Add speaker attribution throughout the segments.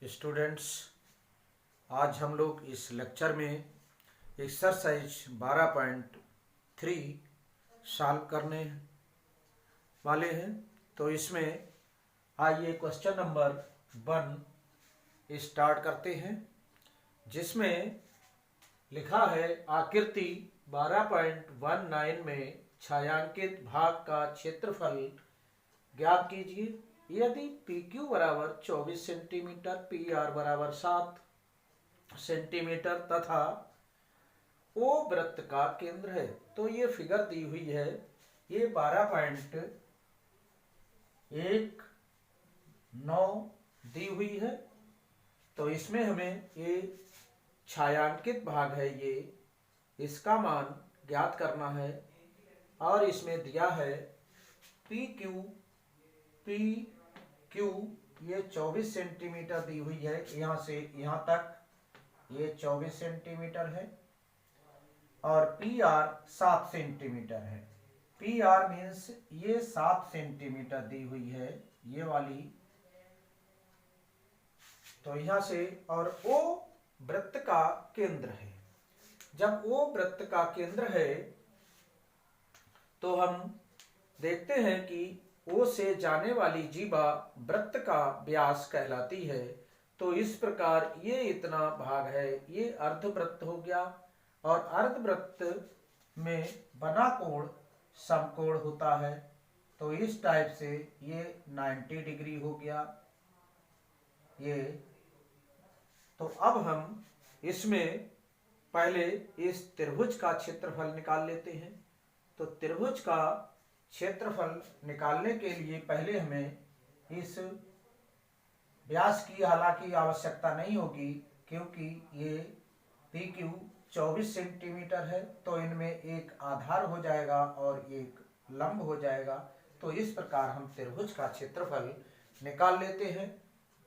Speaker 1: Students, आज हम लोग इस लेक्चर में एक्सरसाइज 12.3 सॉल्व करने वाले हैं। तो इसमें आइए क्वेश्चन नंबर 1 स्टार्ट करते हैं, जिसमें लिखा है आकृति 12.19 में छायांकित भाग का क्षेत्रफल ज्ञात कीजिए। यदि PQ बराबर 24 सेंटीमीटर, PR बराबर 7 सेंटीमीटर तथा O वृत्त का केंद्र है, तो ये फिगर दी हुई है। ये 12.19 दी हुई है। तो इसमें हमें ये छायांकित भाग है, ये इसका मान ज्ञात करना है। और इसमें दिया है PQ ये 24 सेंटीमीटर दी हुई है। यहाँ से यहाँ तक ये 24 सेंटीमीटर है और PR 7 सेंटीमीटर है। PR मीन्स ये 7 सेंटीमीटर दी हुई है, ये वाली। तो यहाँ से और O वृत्त का केंद्र है। जब O वृत्त का केंद्र है तो हम देखते हैं कि O से जाने वाली जीवा वृत्त का व्यास कहलाती है। तो इस प्रकार ये इतना भाग है, ये अर्धवृत्त हो गया। और अर्धवृत्त में बना कोण समकोण होता है। तो इस टाइप से ये 90 डिग्री हो गया ये। तो अब हम इसमें पहले इस त्रिभुज का क्षेत्रफल निकाल लेते हैं। तो त्रिभुज का क्षेत्रफल निकालने के लिए पहले हमें इस व्यास की हालांकि आवश्यकता नहीं होगी, क्योंकि ये PQ 24 सेंटीमीटर है। तो इनमें एक आधार हो जाएगा और एक लंब हो जाएगा। तो इस प्रकार हम त्रिभुज का क्षेत्रफल निकाल लेते हैं।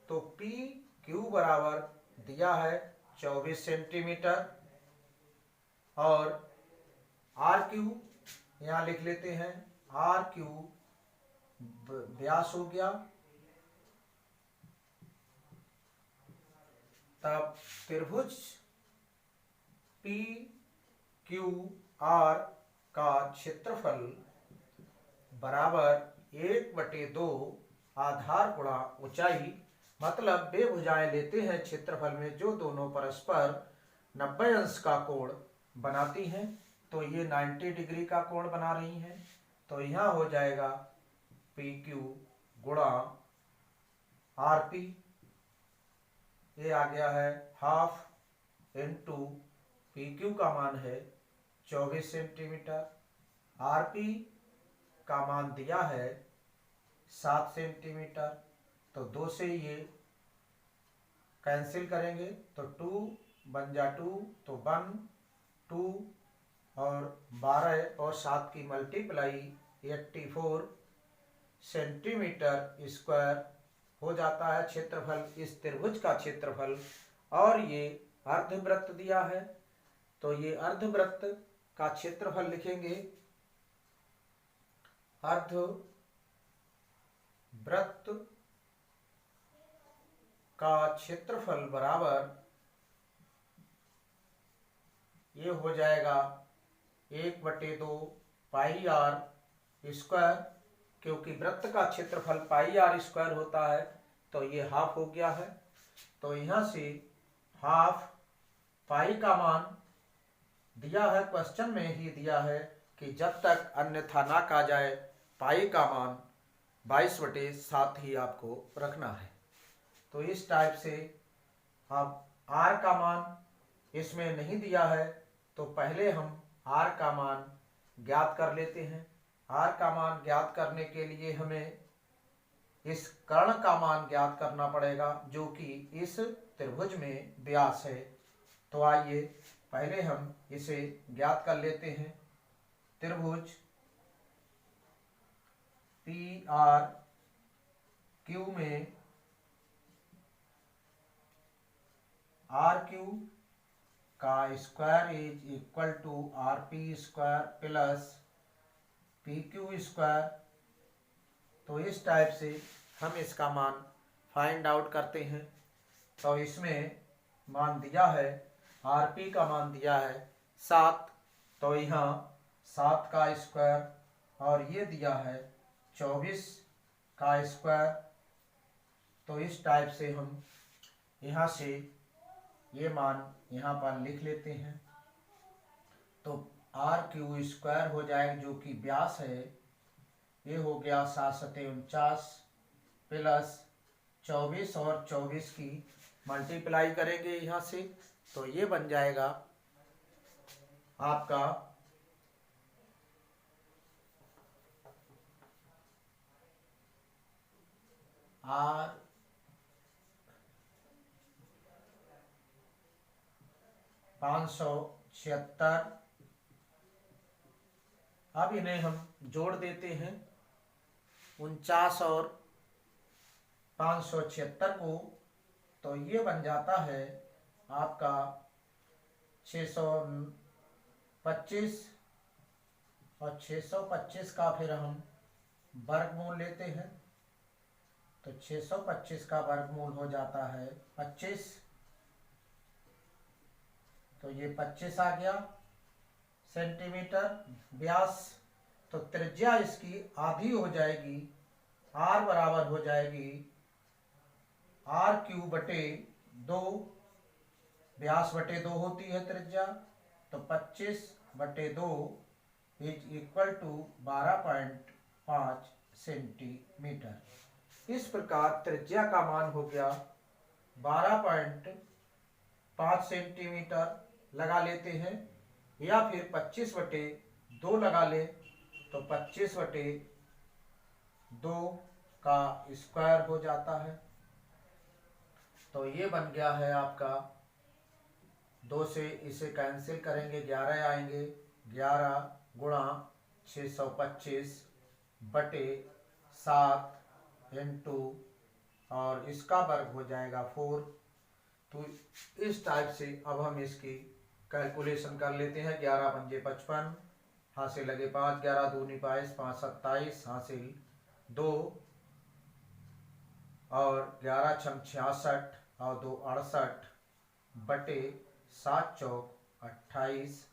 Speaker 1: तो PQ बराबर दिया है 24 सेंटीमीटर और RQ यहाँ लिख लेते हैं। RQ व्यास हो गया। तब त्रिभुज PQR का क्षेत्रफल बराबर 1/2 आधार गुणा ऊंचाई, मतलब वे भुजाएं लेते हैं क्षेत्रफल में जो दोनों परस्पर 90 अंश का कोण बनाती हैं। तो ये 90 डिग्री का कोण बना रही हैं। तो यहाँ हो जाएगा PQ गुणा RP, ये आ गया है हाफ इंटू PQ का मान है 24 सेंटीमीटर, RP का मान दिया है 7 सेंटीमीटर। तो 2 से ये कैंसिल करेंगे तो 2 बन जा 2, तो 1 2 और 12 और 7 की मल्टीप्लाई 84 सेंटीमीटर स्क्वायर हो जाता है क्षेत्रफल, इस त्रिभुज का क्षेत्रफल। और ये अर्धवृत्त दिया है, तो ये अर्धवृत्त का क्षेत्रफल लिखेंगे। अर्धवृत्त का क्षेत्रफल बराबर ये हो जाएगा 1/2 पाई आर स्क्वायर, क्योंकि वृत्त का क्षेत्रफल पाई आर स्क्वायर होता है। तो ये हाफ हो गया है। तो यहाँ से हाफ पाई का मान दिया है, क्वेश्चन में ही दिया है कि जब तक अन्यथा ना कहा जाए पाई का मान 22/7 ही आपको रखना है। तो इस टाइप से अब R का मान इसमें नहीं दिया है, तो पहले हम R का मान ज्ञात कर लेते हैं। R का मान ज्ञात करने के लिए हमें इस कर्ण का मान ज्ञात करना पड़ेगा, जो कि इस त्रिभुज में व्यास है। तो आइए पहले हम इसे ज्ञात कर लेते हैं। त्रिभुज PRQ में RQ का square is equal to RP square plus PQ square. तो इस टाइप से हम इसका मान फाइंड आउट करते हैं। तो इसमें मान दिया है, आरपी का मान दिया है 7, तो यहाँ 7 का स्क्वायर, और ये दिया है 24 का स्क्वायर। तो इस टाइप से हम यहाँ से ये मान यहाँ पर लिख लेते हैं। तो आर क्यू स्क्वायर हो जाएगा, जो कि व्यास है, ये हो गया 7×7 प्लस 24, और 24 की मल्टीप्लाई करेंगे यहाँ से, तो ये बन जाएगा आपका आर 576। अब इन्हें हम जोड़ देते हैं, 49 और 576 को, तो ये बन जाता है आपका 625, और 625 का फिर हम वर्गमूल लेते हैं, तो 625 का वर्गमूल हो जाता है 25, तो ये 25 आ गया सेंटीमीटर व्यास। तो त्रिज्या इसकी आधी हो जाएगी, आर बराबर हो जाएगी RQ बटे 2, व्यास बटे 2 होती है त्रिज्या, तो 25 बटे 2 इज इक्वल टू 12.5 सेंटीमीटर। इस प्रकार त्रिज्या का मान हो गया 12.5 सेंटीमीटर लगा लेते हैं, या फिर 25 बटे 2 लगा ले, तो 25 बटे 2 का स्क्वायर हो जाता है। तो ये बन गया है आपका, 2 से इसे कैंसिल करेंगे, 11 आएंगे, 11 गुणा 625 बटे 7 इंटू, और इसका वर्ग हो जाएगा 4। तो इस टाइप से अब हम इसकी कैलकुलेशन कर लेते हैं। 11 पंजे 55, हासिल लगे 5, 11 दूनी 22, 5 27, हासिल 2, और 11 छम 66, और 2 68 बटे 7 चौक 28।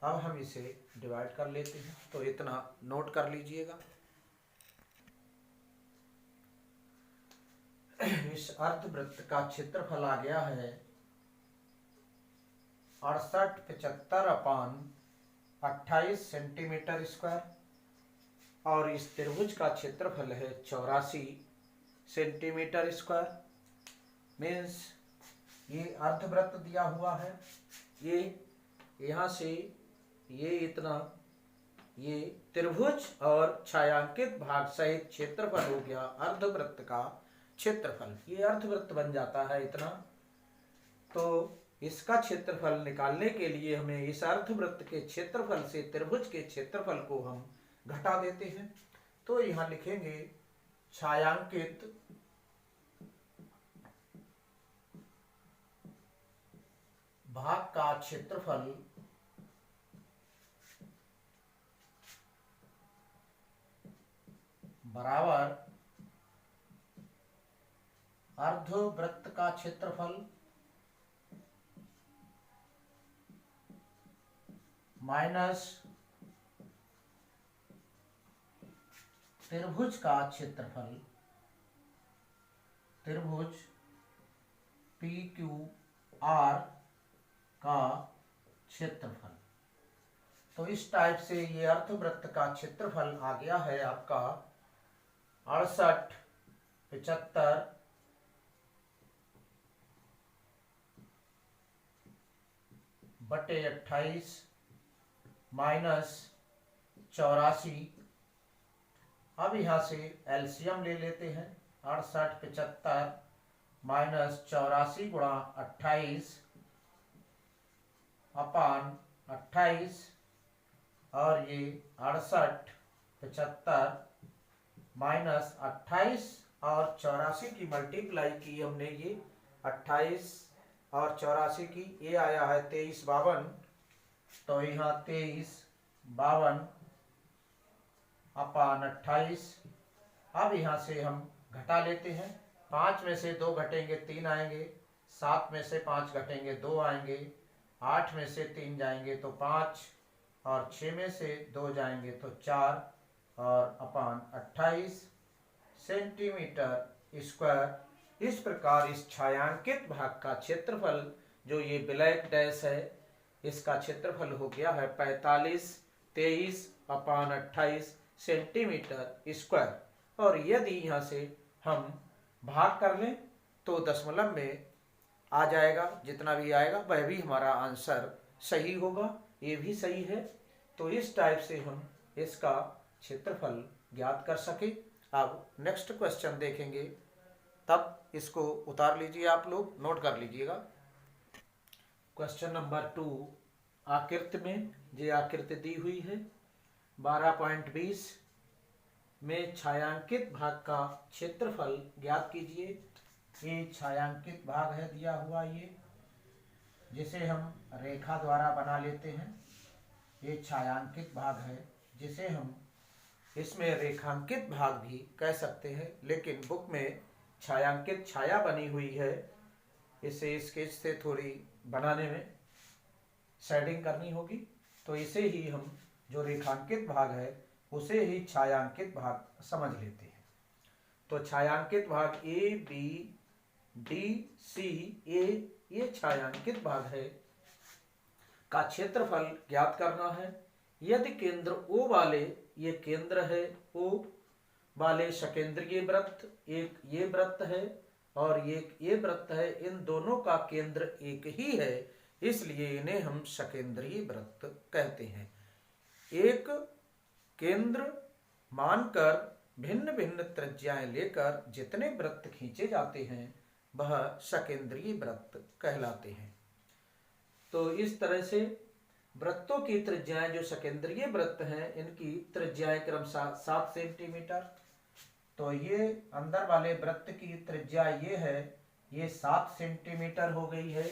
Speaker 1: अब हम इसे डिवाइड कर लेते हैं, तो इतना नोट कर लीजिएगा। इस अर्धवृत्त का क्षेत्रफल आ गया है 6875/28 सेंटीमीटर स्क्वायर, और इस त्रिभुज का क्षेत्रफल है 84 सेंटीमीटर स्क्वायर। मीन्स ये अर्धवृत्त दिया हुआ है, ये यहाँ से ये इतना, ये त्रिभुज और छायांकित भाग सहित क्षेत्रफल हो गया अर्धवृत्त का क्षेत्रफल। ये अर्धवृत्त बन जाता है इतना। तो इसका क्षेत्रफल निकालने के लिए हमें इस अर्धवृत्त के क्षेत्रफल से त्रिभुज के क्षेत्रफल को हम घटा देते हैं। तो यहाँ लिखेंगे छायांकित भाग का क्षेत्रफल बराबर अर्धवृत्त का क्षेत्रफल माइनस त्रिभुज का क्षेत्रफल, त्रिभुज PQR का क्षेत्रफल। तो इस टाइप से ये अर्धवृत्त का क्षेत्रफल आ गया है आपका 6875 बटे 28 माइनस 84। अब यहाँ से एलसीएम ले लेते हैं, 6875 माइनस 84 गुणा 28 अपान 28, और ये 6875 माइनस 28 और 84 की मल्टीप्लाई की हमने, ये 28 और 84 की, ये आया है 2352। तो यहाँ 2352 अपान 28। अब यहाँ से हम घटा लेते हैं, 5 में से 2 घटेंगे 3 आएंगे, 7 में से 5 घटेंगे 2 आएंगे, 8 में से 3 जाएंगे तो 5, और 6 में से 2 जाएंगे तो 4, और अपान 28 सेंटीमीटर स्क्वायर। इस प्रकार इस छायांकित भाग का क्षेत्रफल, जो ये ब्लैक डैश है, इसका क्षेत्रफल हो गया है 45/23/28 सेंटीमीटर स्क्वायर। और यदि यहाँ से हम भाग कर लें तो दशमलव में आ जाएगा, जितना भी आएगा वह भी हमारा आंसर सही होगा, ये भी सही है। तो इस टाइप से हम इसका क्षेत्रफल ज्ञात कर सके। अब नेक्स्ट क्वेश्चन देखेंगे, तब इसको उतार लीजिए, आप लोग नोट कर लीजिएगा। क्वेश्चन नंबर 2, आकृति में ये आकृति दी हुई है 12.20 में छायांकित भाग का क्षेत्रफल ज्ञात कीजिए। ये छायांकित भाग है दिया हुआ, ये जिसे हम रेखा द्वारा बना लेते हैं। ये छायांकित भाग है जिसे हम इसमें रेखांकित भाग भी कह सकते हैं, लेकिन बुक में छायांकित छाया बनी हुई है, इसे स्केच से थोड़ी बनाने में शेडिंग करनी होगी, तो इसे ही हम जो रेखांकित भाग है उसे ही छायांकित भाग समझ लेते हैं। तो छायांकित भाग ए बी डी सी ए, ये छायांकित भाग है का क्षेत्रफल ज्ञात करना है। यदि केंद्र O वाले, ये केंद्र है O वाले सकेंद्रीय वृत्त, एक ये वृत्त है और एक ये वृत्त है, इन दोनों का केंद्र एक ही है, इसलिए इन्हें हम सकेंद्रीय वृत्त कहते हैं। एक केंद्र मानकर भिन्न भिन्न त्रिज्याएं लेकर जितने वृत्त खींचे जाते हैं वह सकेंद्रीय वृत्त कहलाते हैं। तो इस तरह से वृत्तों की त्रिज्याएं, जो सकेंद्रीय वृत्त हैं, इनकी त्रिज्याएं क्रमशः 7 सेंटीमीटर। तो ये अंदर वाले वृत्त की त्रिज्या ये है, ये 7 सेंटीमीटर हो गई है।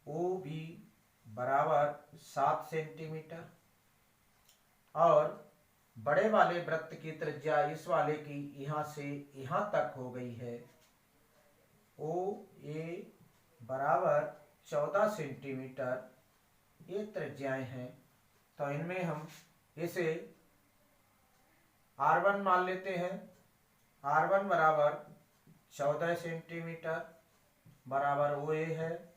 Speaker 1: ओ बी बराबर 7 सेंटीमीटर, और बड़े वाले वृत्त की त्रिज्या इस वाले की यहाँ से यहाँ तक हो गई है। ओ ए बराबर 14 सेंटीमीटर, ये त्रिज्याएं हैं। तो इनमें हम इसे R1 मान लेते हैं। R1 बराबर 14 सेंटीमीटर बराबर OA है,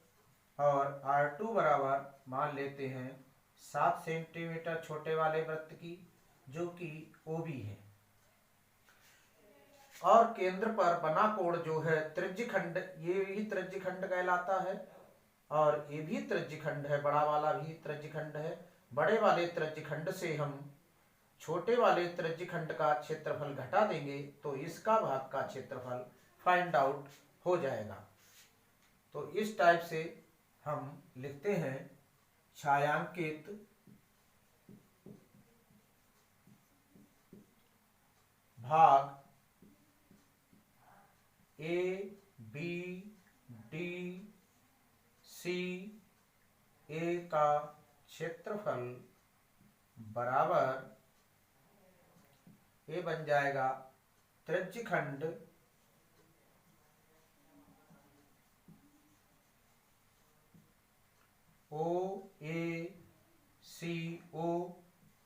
Speaker 1: और R2 बराबर मान लेते हैं 7 सेंटीमीटर छोटे वाले वृत्त की, जो कि OB है। और केंद्र पर बना कोण जो है त्रिज्यखंड, ये भी त्रिज्यखंड कहलाता है, और ये भी त्रिज्यखंड है, बड़ा वाला भी त्रिज्यखंड है। बड़े वाले त्रिज्यखंड से हम छोटे वाले त्रिज्यखंड का क्षेत्रफल घटा देंगे तो इसका भाग का क्षेत्रफल फाइंड आउट हो जाएगा। तो इस टाइप से हम लिखते हैं छायांकित भाग ए बी डी सी ए का क्षेत्रफल बराबर, ये बन जाएगा त्रिज्यखंड ओ ए सी ओ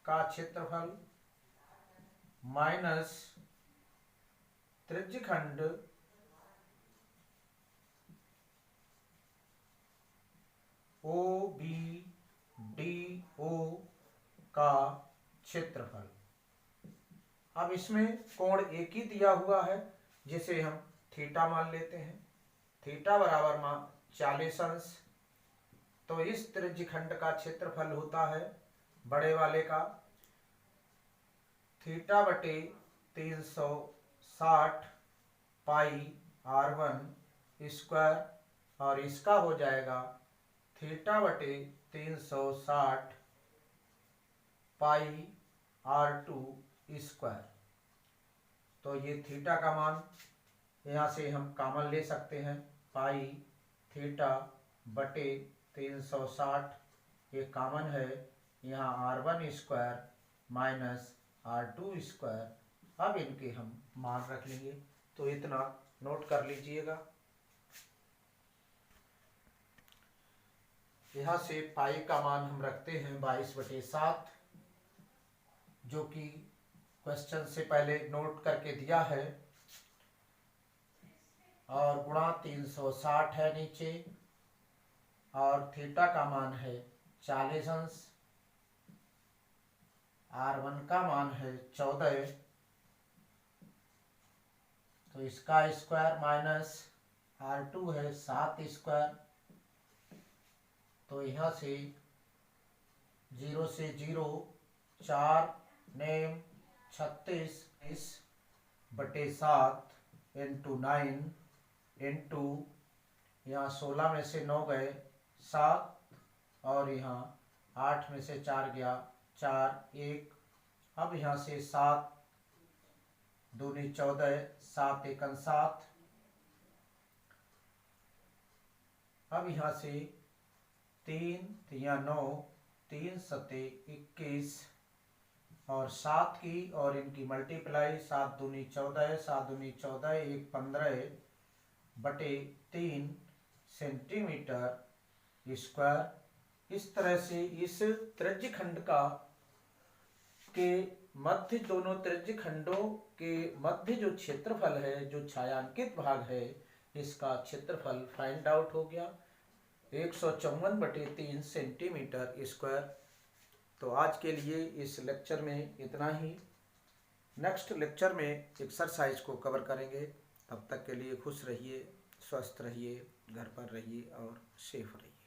Speaker 1: का क्षेत्रफल माइनस त्रिज्यखंड ओ बी डी ओ का क्षेत्रफल। अब इसमें कोण एक ही दिया हुआ है, जिसे हम थीटा मान लेते हैं। थीटा बराबर मान 40 अंश। तो इस त्रिज्यखंड का क्षेत्रफल होता है बड़े वाले का थीटा बटे 360 पाई R1 स्क्वायर, और इसका हो जाएगा थीटा बटे 360 पाई R2 स्क्वायर। तो ये थीटा का मान यहाँ से हम कॉमन ले सकते हैं, पाई थीटा बटे 360, ये कॉमन है, यहाँ R1 square minus R2 square अब इनके हम मान रख लेंगे, तो इतना नोट कर लीजिएगा। यहाँ से पाई का मान हम रखते हैं 22/7, जो कि क्वेश्चन से पहले नोट करके दिया है, और गुणा 360 है नीचे, और थीटा का मान है 40°, R1 का मान है 14, तो इसका स्क्वायर माइनस R2 है 7 स्क्वायर, तो यहाँ से 0 से 0 4 नेम 36/7 इंटू 9 इंटू यहाँ 16 में से 9 गए 7, और यहाँ 8 में से 4 गया 4 1। अब यहाँ से 7 दूनी 14, 7 एकम 7। अब यहाँ से 3 या 9, 3 सते 21, और 7 की और इनकी मल्टीप्लाई, 7 दूनी 14, 7 दूनी 14, 1 15/3 सेंटीमीटर स्क्वायर। इस तरह से इस त्रिज्यखंड का के मध्य, दोनों त्रिज्यखंडों के मध्य जो क्षेत्रफल है, जो छायांकित भाग है, इसका क्षेत्रफल फाइंड आउट हो गया 154/3 सेंटीमीटर स्क्वायर। तो आज के लिए इस लेक्चर में इतना ही। नेक्स्ट लेक्चर में एक्सरसाइज को कवर करेंगे। तब तक के लिए खुश रहिए, स्वस्थ रहिए, घर पर रहिए और सेफ रहिए।